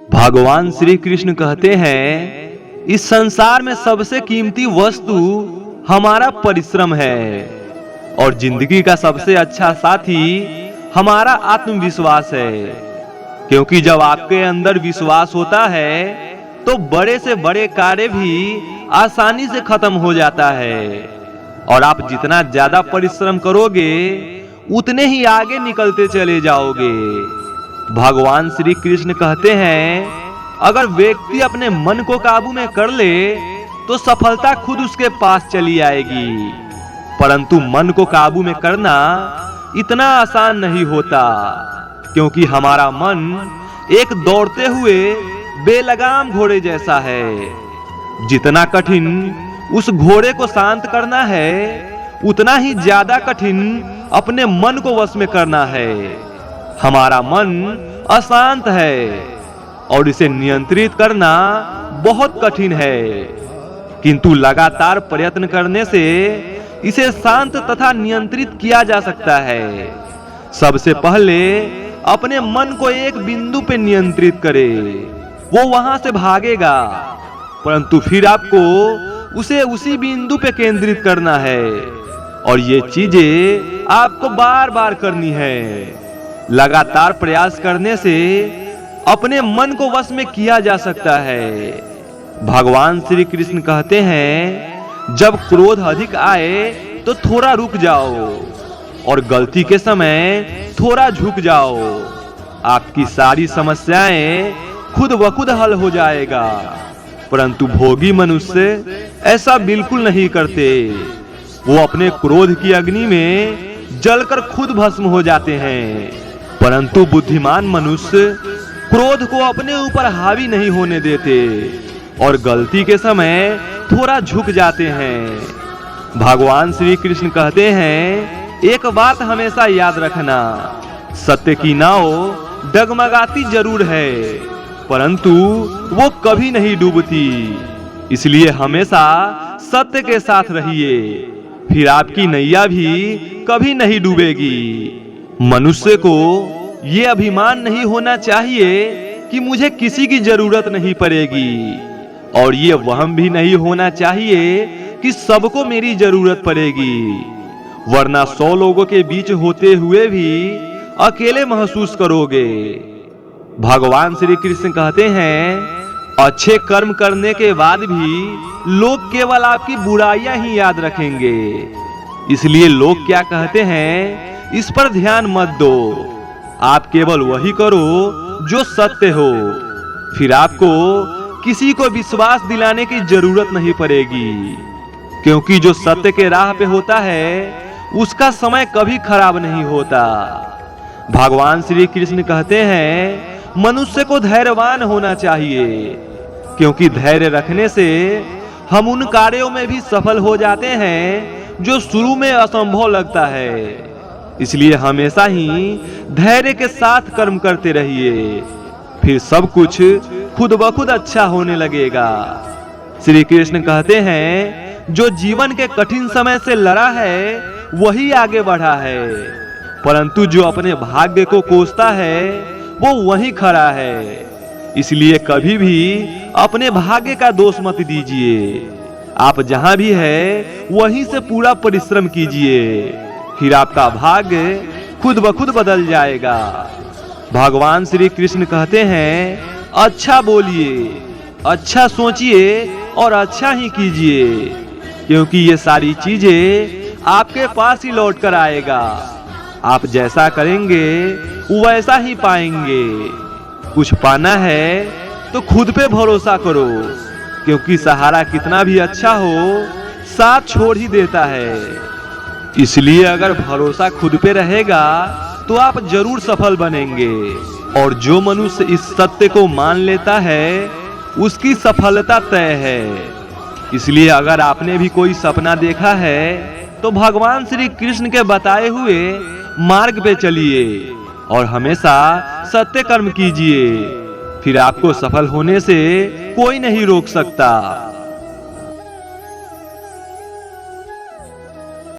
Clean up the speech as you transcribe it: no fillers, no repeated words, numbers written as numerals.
भगवान श्री कृष्ण कहते हैं, इस संसार में सबसे कीमती वस्तु हमारा परिश्रम है और जिंदगी का सबसे अच्छा साथी हमारा आत्मविश्वास है। क्योंकि जब आपके अंदर विश्वास होता है तो बड़े से बड़े कार्य भी आसानी से खत्म हो जाता है और आप जितना ज्यादा परिश्रम करोगे उतने ही आगे निकलते चले जाओगे। भगवान श्री कृष्ण कहते हैं, अगर व्यक्ति अपने मन को काबू में कर ले तो सफलता खुद उसके पास चली आएगी, परंतु मन को काबू में करना इतना आसान नहीं होता। क्योंकि हमारा मन एक दौड़ते हुए बेलगाम घोड़े जैसा है। जितना कठिन उस घोड़े को शांत करना है उतना ही ज्यादा कठिन अपने मन को वश में करना है। हमारा मन अशांत है और इसे नियंत्रित करना बहुत कठिन है, किंतु लगातार प्रयत्न करने से इसे शांत तथा नियंत्रित किया जा सकता है। सबसे पहले अपने मन को एक बिंदु पे नियंत्रित करें, वो वहां से भागेगा, परंतु फिर आपको उसे उसी बिंदु पे केंद्रित करना है और ये चीजें आपको बार बार करनी है। लगातार प्रयास करने से अपने मन को वश में किया जा सकता है। भगवान श्री कृष्ण कहते हैं, जब क्रोध अधिक आए तो थोड़ा रुक जाओ और गलती के समय थोड़ा झुक जाओ। आपकी सारी समस्याएं खुद ब खुद हल हो जाएगा। परंतु भोगी मनुष्य ऐसा बिल्कुल नहीं करते। वो अपने क्रोध की अग्नि में जलकर खुद भस्म हो जाते हैं, परंतु बुद्धिमान मनुष्य क्रोध को अपने ऊपर हावी नहीं होने देते और गलती के समय थोड़ा झुक जाते हैं। भगवान श्री कृष्ण कहते हैं, एक बात हमेशा याद रखना, सत्य की नाव डगमगाती जरूर है परंतु वो कभी नहीं डूबती। इसलिए हमेशा सत्य के साथ रहिए, फिर आपकी नैया भी कभी नहीं डूबेगी। मनुष्य को ये अभिमान नहीं होना चाहिए कि मुझे किसी की जरूरत नहीं पड़ेगी, और ये वहम भी नहीं होना चाहिए कि सबको मेरी जरूरत पड़ेगी, वरना 100 लोगों के बीच होते हुए भी अकेले महसूस करोगे। भगवान श्री कृष्ण कहते हैं, अच्छे कर्म करने के बाद भी लोग केवल आपकी बुराइयां ही याद रखेंगे। इसलिए लोग क्या कहते हैं इस पर ध्यान मत दो। आप केवल वही करो जो सत्य हो, फिर आपको किसी को विश्वास दिलाने की जरूरत नहीं पड़ेगी। क्योंकि जो सत्य के राह पे होता है उसका समय कभी खराब नहीं होता। भगवान श्री कृष्ण कहते हैं, मनुष्य को धैर्यवान होना चाहिए, क्योंकि धैर्य रखने से हम उन कार्यों में भी सफल हो जाते हैं जो शुरू में असंभव लगता है। इसलिए हमेशा ही धैर्य के साथ कर्म करते रहिए, फिर सब कुछ खुद ब खुद अच्छा होने लगेगा। श्री कृष्ण कहते हैं, जो जीवन के कठिन समय से लड़ा है वही आगे बढ़ा है, परंतु जो अपने भाग्य को कोसता है वो वहीं खड़ा है। इसलिए कभी भी अपने भाग्य का दोष मत दीजिए। आप जहां भी है वहीं से पूरा परिश्रम कीजिए, फिर आपका भाग्य खुद ब खुद बदल जाएगा। भगवान श्री कृष्ण कहते हैं, अच्छा बोलिए, अच्छा सोचिए और अच्छा ही कीजिए, क्योंकि ये सारी चीजें आपके पास ही लौट कर आएगा। आप जैसा करेंगे वैसा ही पाएंगे। कुछ पाना है तो खुद पे भरोसा करो, क्योंकि सहारा कितना भी अच्छा हो साथ छोड़ ही देता है। इसलिए अगर भरोसा खुद पे रहेगा तो आप जरूर सफल बनेंगे, और जो मनुष्य इस सत्य को मान लेता है उसकी सफलता तय है। इसलिए अगर आपने भी कोई सपना देखा है तो भगवान श्री कृष्ण के बताए हुए मार्ग पे चलिए और हमेशा सत्य कर्म कीजिए, फिर आपको सफल होने से कोई नहीं रोक सकता।